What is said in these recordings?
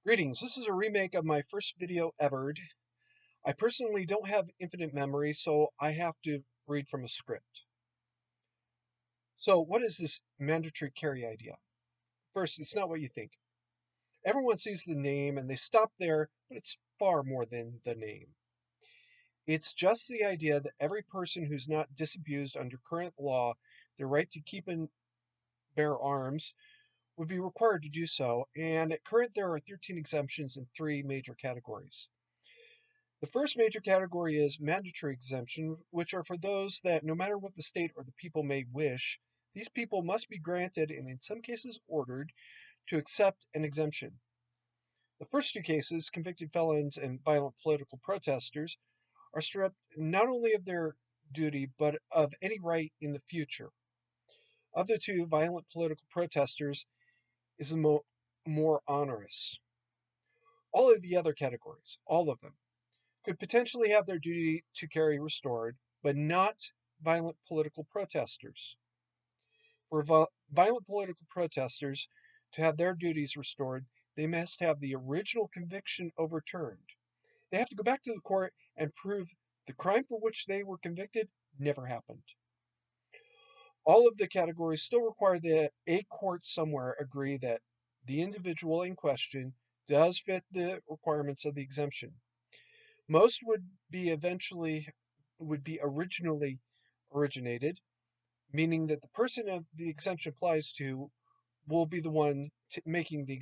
Greetings, this is a remake of my first video ever. I personally don't have infinite memory, so I have to read from a script. So what is this mandatory carry idea? First, it's not what you think. Everyone sees the name and they stop there, but it's far more than the name. It's just the idea that every person who's not disabused under current law, their right to keep and bear arms, would be required to do so, and at current there are 13 exemptions in 3 major categories. The first major category is mandatory exemption, which are for those that, no matter what the state or the people may wish, these people must be granted, and in some cases ordered, to accept an exemption. The first 2 cases, convicted felons and violent political protesters, are stripped not only of their duty, but of any right in the future. Of the 2, violent political protesters is the more onerous. All of the other categories, all of them, could potentially have their duty to carry restored, but not violent political protesters. For violent political protesters to have their duties restored, they must have the original conviction overturned. They have to go back to the court and prove the crime for which they were convicted never happened. All of the categories still require that a court somewhere agree that the individual in question does fit the requirements of the exemption. Most would be originally originated, meaning that the person of the exemption applies to will be the one making the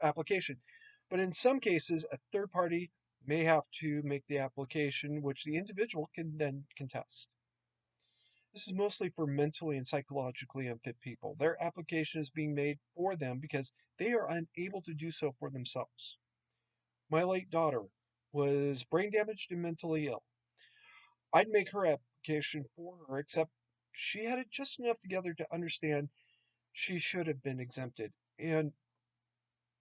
application. But in some cases, a third party may have to make the application, which the individual can then contest. This is mostly for mentally and psychologically unfit people. Their application is being made for them because they are unable to do so for themselves. My late daughter was brain damaged and mentally ill. I'd make her application for her, except she had it just enough together to understand she should have been exempted. And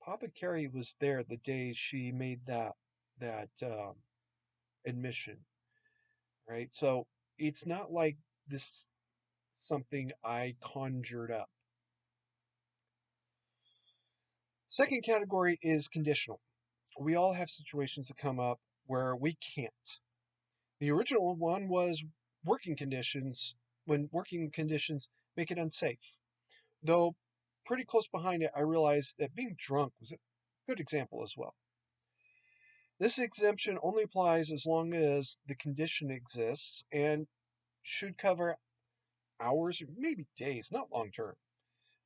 Papa Carey was there the day she made that admission, right? So it's not like this something I conjured up. Second category is conditional. We all have situations that come up where we can't. The original one was working conditions, when working conditions make it unsafe. Though pretty close behind it, I realized that being drunk was a good example as well. This exemption only applies as long as the condition exists and should cover hours or maybe days, not long term.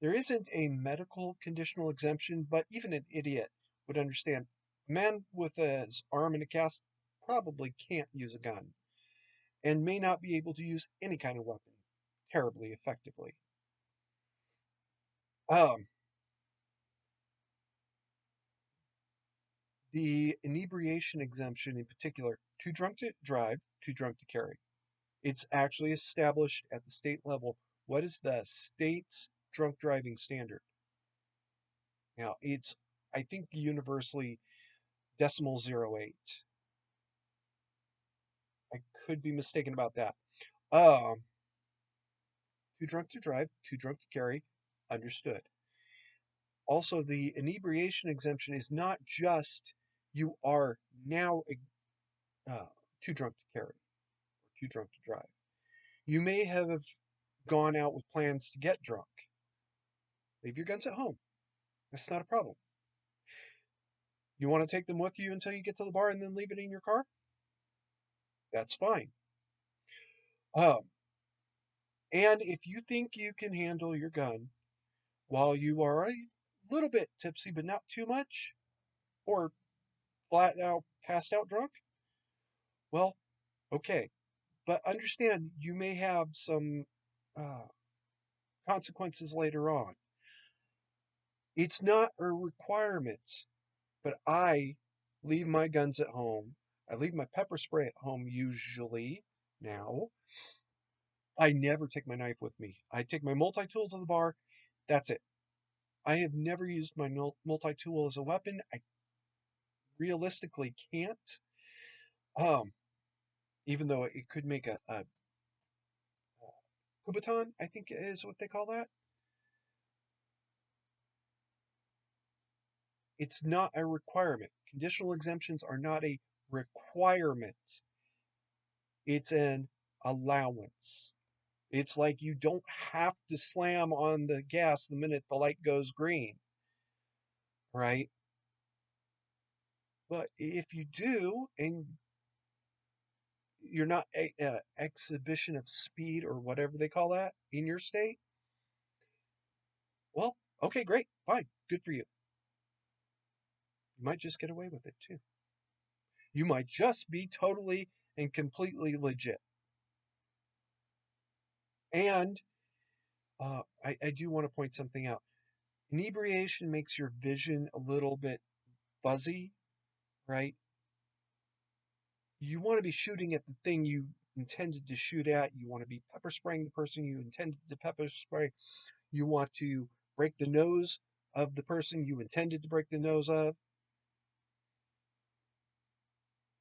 There isn't a medical conditional exemption, but even an idiot would understand. A man with his arm in a cast probably can't use a gun and may not be able to use any kind of weapon terribly effectively. Um, the inebriation exemption in particular, too drunk to drive, too drunk to carry. It's actually established at the state level. What is the state's drunk driving standard? Now, it's, I think, universally .008. I could be mistaken about that. Um, Too drunk to drive, too drunk to carry, understood. Also, the inebriation exemption is not just you are now uh, too drunk to carry or too drunk to drive. You may have gone out with plans to get drunk. Leave your guns at home. That's not a problem. You want to take them with you until you get to the bar and then leave it in your car? That's fine. Um, and if you think you can handle your gun while you are a little bit tipsy, but not too much, or flat out passed out drunk, well, okay. But understand you may have some uh, consequences later on. It's not a requirement, but I leave my guns at home. I leave my pepper spray at home usually now. I never take my knife with me. I take my multi-tool to the bar. That's it. I have never used my multi-tool as a weapon. I realistically can't. Um, Even though it could make a Kubaton, I think is what they call that. It's not a requirement. Conditional exemptions are not a requirement. It's an allowance. It's like you don't have to slam on the gas the minute the light goes green, right? But if you do, and you're not a exhibition of speed or whatever they call that in your state, well, okay, great, fine, good for you. You might just get away with it too. You might just be totally and completely legit. And I do want to point something out. Inebriation makes your vision a little bit fuzzy, right? You want to be shooting at the thing you intended to shoot at. You want to be pepper spraying the person you intended to pepper spray. You want to break the nose of the person you intended to break the nose of.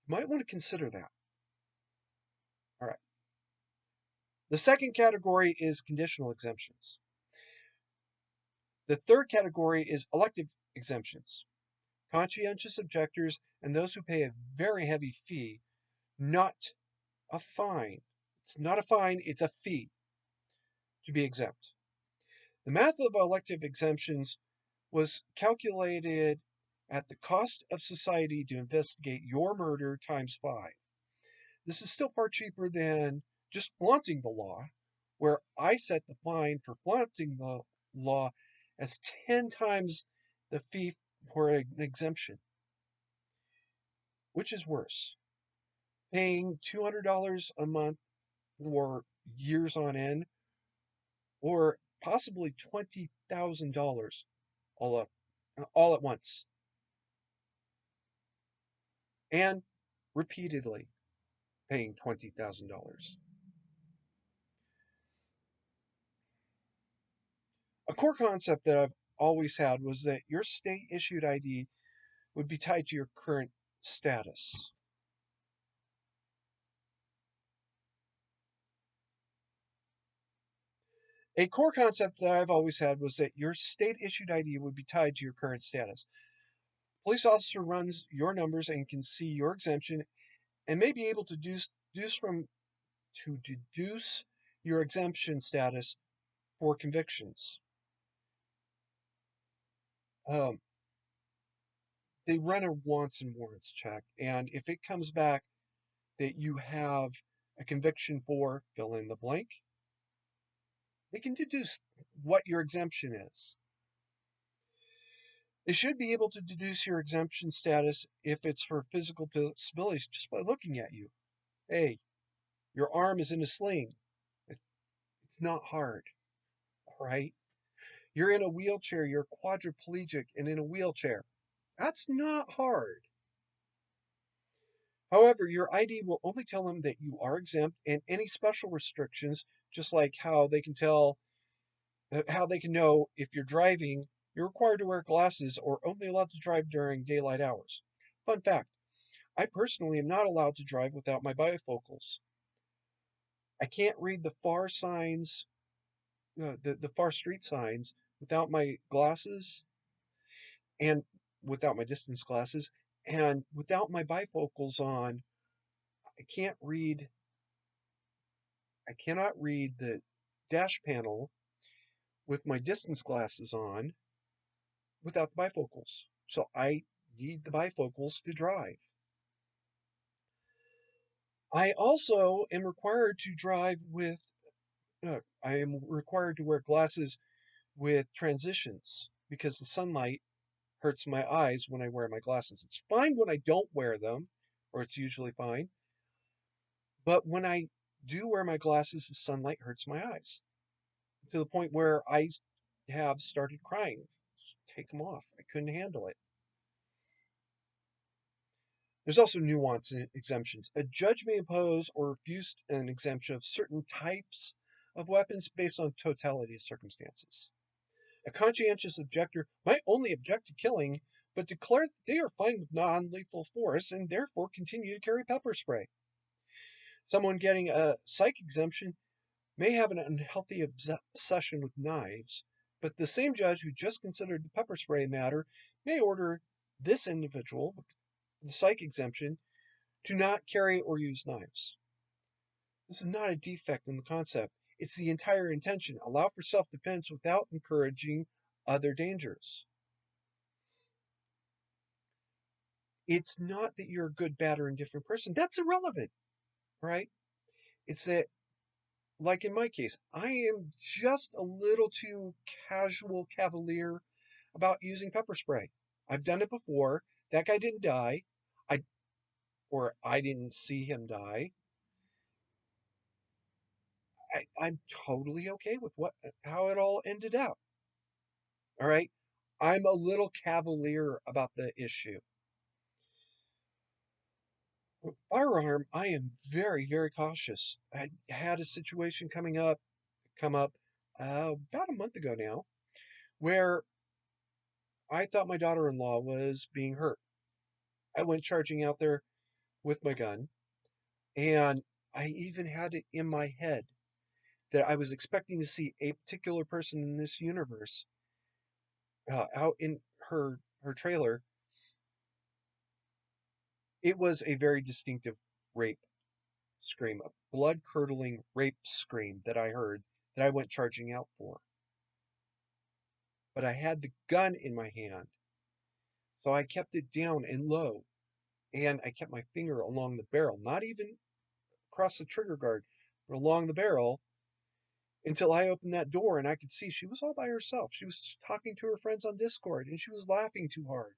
You might want to consider that. All right. The second category is conditional exemptions. The third category is elective exemptions. Conscientious objectors and those who pay a very heavy fee, not a fine. It's not a fine, it's a fee to be exempt. The math of elective exemptions was calculated at the cost of society to investigate your murder times 5. This is still far cheaper than just flaunting the law, where I set the fine for flaunting the law as 10 times the fee for an exemption. Which is worse? Paying $200 a month for years on end, or possibly $20,000 all at once, and repeatedly paying $20,000. A core concept that I've always had was that your state issued ID would be tied to your current status. A core concept that I've always had was that your state issued ID would be tied to your current status. Police officer runs your numbers and can see your exemption and may be able to deduce your exemption status for convictions. Um, they run a wants and warrants check, and if it comes back that you have a conviction for fill in the blank, they can deduce what your exemption is. They should be able to deduce your exemption status if it's for physical disabilities just by looking at you. Hey, your arm is in a sling. It's not hard, all right? You're in a wheelchair, you're quadriplegic and in a wheelchair. That's not hard. However, your ID will only tell them that you are exempt, and any special restrictions, just like how they can know if you're driving, you're required to wear glasses or only allowed to drive during daylight hours. Fun fact, I personally am not allowed to drive without my bifocals. I can't read the far signs, the far street signs without my glasses and without my distance glasses and without my bifocals on. I can't read I cannot read the dash panel with my distance glasses on without the bifocals. So I need the bifocals to drive. I also am required to drive with, I am required to wear glasses with transitions because the sunlight hurts my eyes when I wear my glasses. It's fine when I don't wear them, or it's usually fine. But when I do wear my glasses, the sunlight hurts my eyes to the point where I have started crying. Take them off. I couldn't handle it. There's also nuance in exemptions. A judge may impose or refuse an exemption of certain types of weapons based on totality of circumstances. A conscientious objector might only object to killing, but declare that they are fine with non-lethal force and therefore continue to carry pepper spray. Someone getting a psych exemption may have an unhealthy obsession with knives, but the same judge who just considered the pepper spray matter may order this individual, the psych exemption, to not carry or use knives. This is not a defect in the concept. It's the entire intention. Allow for self-defense without encouraging other dangers. It's not that you're a good, bad, or indifferent person. That's irrelevant, right? It's that, like in my case, I am just a little too cavalier about using pepper spray. I've done it before. That guy didn't die. I or I didn't see him die. I'm totally okay with how it all ended out. All right. I'm a little cavalier about the issue. With firearm, I am very, very cautious. I had a situation come up about a month ago now, where I thought my daughter-in-law was being hurt. I went charging out there with my gun, and I even had it in my head that I was expecting to see a particular person in this universe out in her trailer. It was a very distinctive rape scream, a blood-curdling rape scream that I heard that I went charging out for. But I had the gun in my hand, so I kept it down and low, and I kept my finger along the barrel, not even across the trigger guard, but along the barrel until I opened that door and I could see she was all by herself. She was talking to her friends on Discord and she was laughing too hard.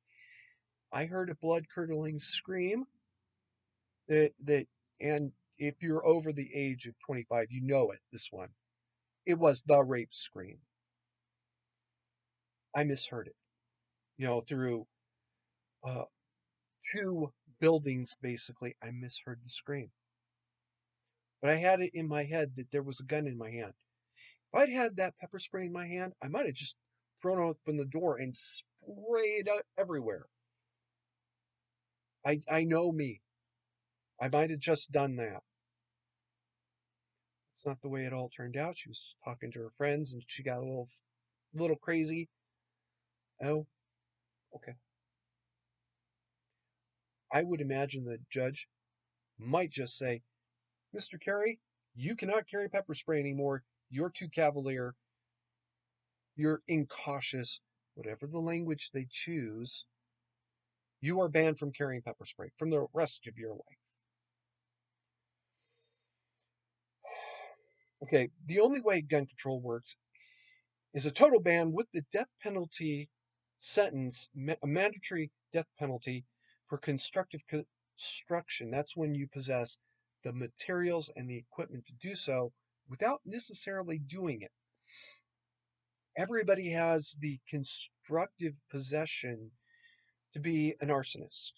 I heard a blood-curdling scream that and if you're over the age of 25, you know it, this one. It was the rape scream. I misheard it, through uh, two buildings, basically. I misheard the scream. But I had it in my head that there was a gun in my hand. If I'd had that pepper spray in my hand, I might have just thrown open the door and sprayed out everywhere. I know me. I might have just done that. It's not the way it all turned out. She was talking to her friends and she got a little crazy. Oh, okay. I would imagine the judge might just say, Mr. Carey, you cannot carry pepper spray anymore. You're too cavalier. You're incautious. Whatever the language they choose, you are banned from carrying pepper spray from the rest of your life. Okay, the only way gun control works is a total ban with the death penalty sentence, a mandatory death penalty for constructive construction. That's when you possess the materials and the equipment to do so without necessarily doing it. Everybody has the constructive possession to be an arsonist.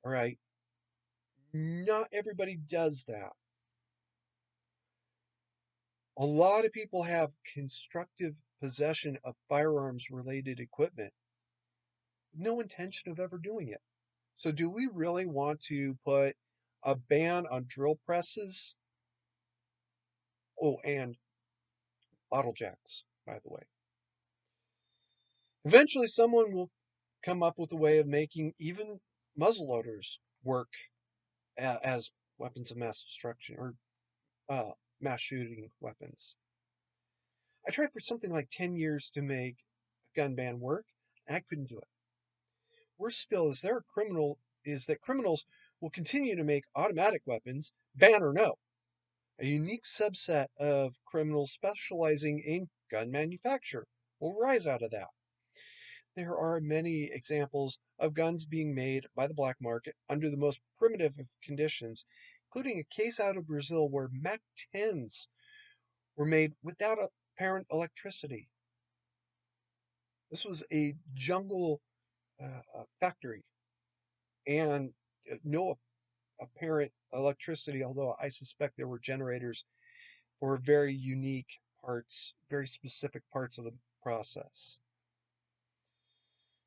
All right. Not everybody does that. A lot of people have constructive possession of firearms related equipment, no intention of ever doing it. So, do we really want to put a ban on drill presses? Oh, and bottle jacks, by the way. Eventually, someone will come up with a way of making even muzzleloaders work as weapons of mass destruction or mass shooting weapons. I tried for something like 10 years to make a gun ban work, and I couldn't do it. Worse still is that criminals will continue to make automatic weapons, ban or no. A unique subset of criminals specializing in gun manufacture will rise out of that. There are many examples of guns being made by the black market under the most primitive of conditions, including a case out of Brazil where Mac 10s were made without apparent electricity. This was a jungle factory and no apparent electricity, although I suspect there were generators for very unique parts, very specific parts of the process.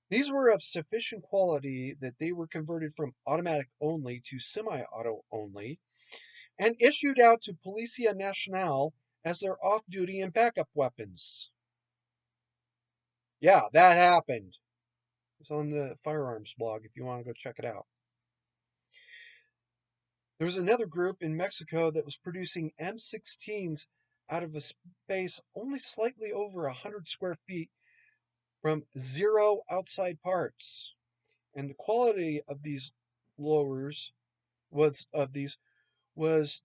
These were of sufficient quality that they were converted from automatic only to semi-auto only and issued out to Policia Nacional as their off-duty and backup weapons. Yeah, that happened. It's on the firearms blog if you want to go check it out. There was another group in Mexico that was producing M16s out of a space only slightly over 100 square feet from 0 outside parts. And the quality of these lowers was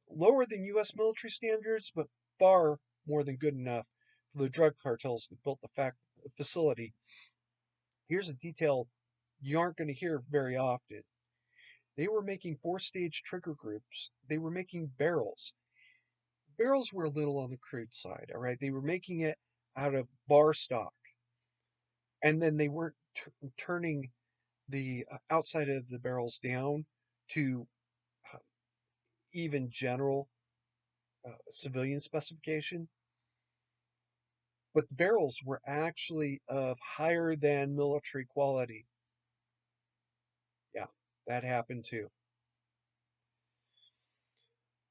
lower than US military standards, but far more than good enough for the drug cartels that built the facility. Here's a detail you aren't going to hear very often. They were making 4-stage trigger groups. They were making barrels. Barrels were a little on the crude side, all right? They were making it out of bar stock. And then they weren't turning the outside of the barrels down to uh, even general civilian specification. But the barrels were actually of higher than military quality. Yeah, that happened too.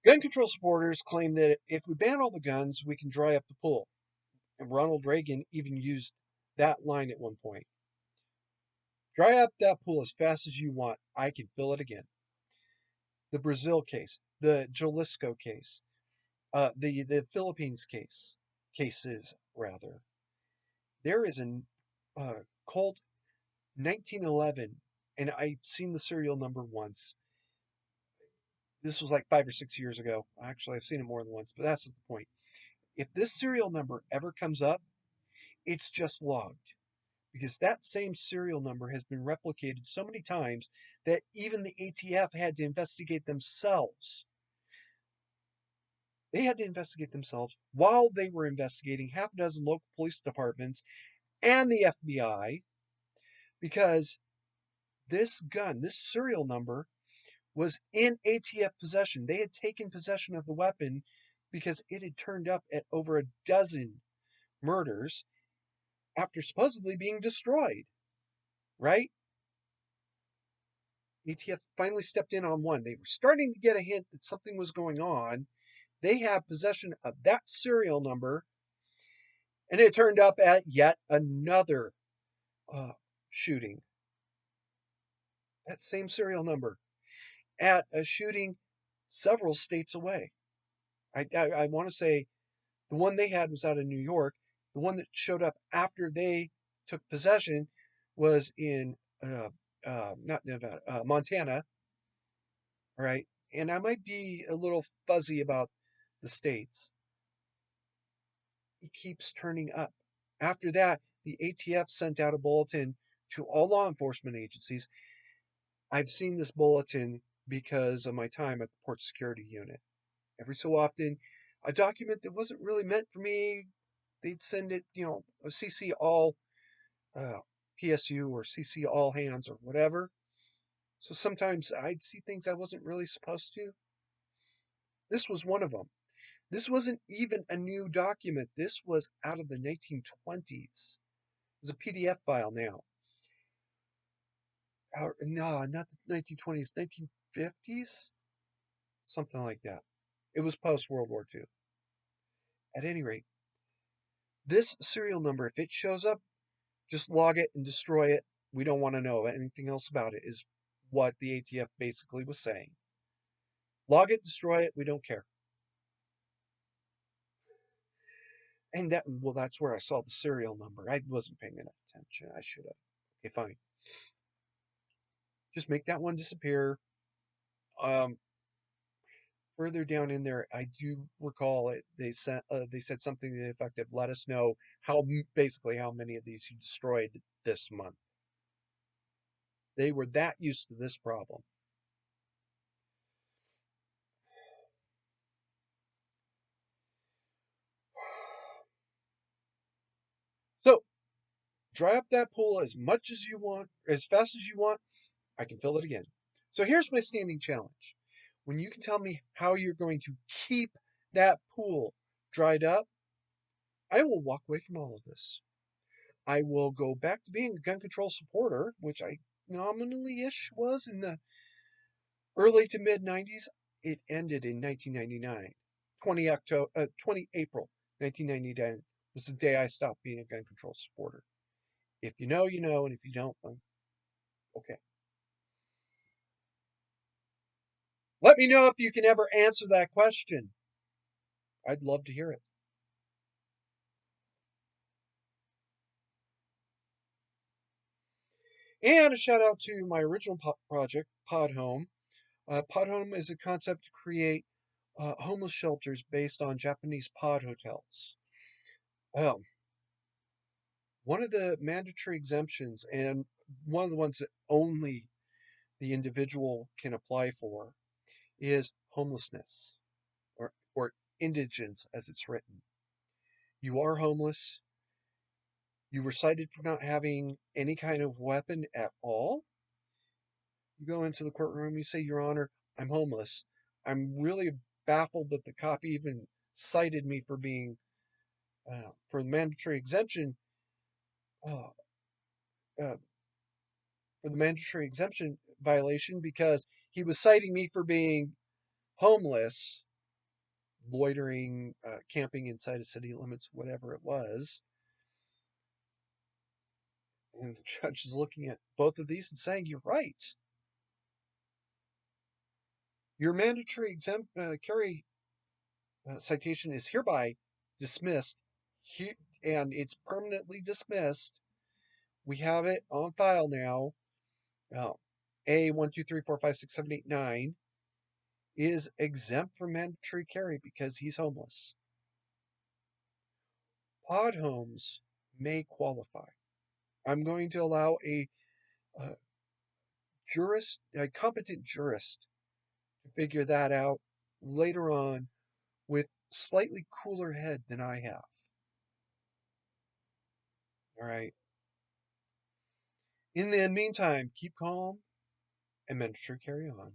Gun control supporters claim that if we ban all the guns, we can dry up the pool. And Ronald Reagan even used that line at one point. Dry up that pool as fast as you want. I can fill it again. The Brazil case, the Jalisco case, the Philippines cases rather. There is a Colt 1911, and I'd seen the serial number once. This was like 5 or 6 years ago. Actually, I've seen it more than once, but that's the point. If this serial number ever comes up, it's just logged because that same serial number has been replicated so many times that even the ATF had to investigate themselves. They had to investigate themselves while they were investigating half a dozen local police departments and the FBI because this gun, this serial number, was in ATF possession. They had taken possession of the weapon because it had turned up at over a dozen murders after supposedly being destroyed, right? ATF finally stepped in on one. They were starting to get a hint that something was going on. They had possession of that serial number, and it turned up at yet another uh, shooting. That same serial number at a shooting several states away. I want to say the one they had was out of New York. The one that showed up after they took possession was in not Nevada, Montana. All right, and I might be a little fuzzy about the states. It keeps turning up. After that, the ATF sent out a bulletin to all law enforcement agencies. I've seen this bulletin because of my time at the port security unit. Every so often, a document that wasn't really meant for me, they'd send it, CC all uh, PSU or CC all hands or whatever. So sometimes I'd see things I wasn't really supposed to. This was one of them. This wasn't even a new document. This was out of the 1920s. It was a PDF file now. No, not the 1920s, 1950s? Something like that. It was post World War II. At any rate, this serial number, if it shows up, just log it and destroy it. We don't want to know anything else about it, is what the ATF basically was saying. Log it, destroy it, we don't care. And that's where I saw the serial number. I wasn't paying enough attention. I should have. Okay, fine. Just make that one disappear. Um, Further down in there, I do recall it. They said something to the effect of, "Let us know basically how many of these you destroyed this month." They were that used to this problem. So dry up that pool as much as you want, as fast as you want. I can fill it again. So here's my standing challenge. When you can tell me how you're going to keep that pool dried up, I will walk away from all of this. I will go back to being a gun control supporter, which I nominally-ish was in the early to mid 90s. It ended in 1999. 20 April 1999 was the day I stopped being a gun control supporter. If you know, you know, and if you don't, then okay. Let me know if you can ever answer that question. I'd love to hear it. And a shout out to my original project, Pod Home. Pod Home is a concept to create homeless shelters based on Japanese pod hotels. Um, One of the mandatory exemptions, and one of the ones that only the individual can apply for, is homelessness or indigence as it's written. You are homeless. You were cited for not having any kind of weapon at all. You go into the courtroom, you say, Your Honor, I'm homeless. I'm really baffled that the cop even cited me for being for the mandatory exemption uh, uh, for the mandatory exemption violation because he was citing me for being homeless, loitering, camping inside of city limits, whatever it was. And the judge is looking at both of these and saying, You're right. Your mandatory exempt carry citation is hereby dismissed, he- and it's permanently dismissed. We have it on file now. Uh, A123456789 is exempt from mandatory carry because he's homeless. Pod homes may qualify. I'm going to allow a a competent jurist to figure that out later on with slightly cooler head than I have. All right. In the meantime, keep calm and mandatory carry on.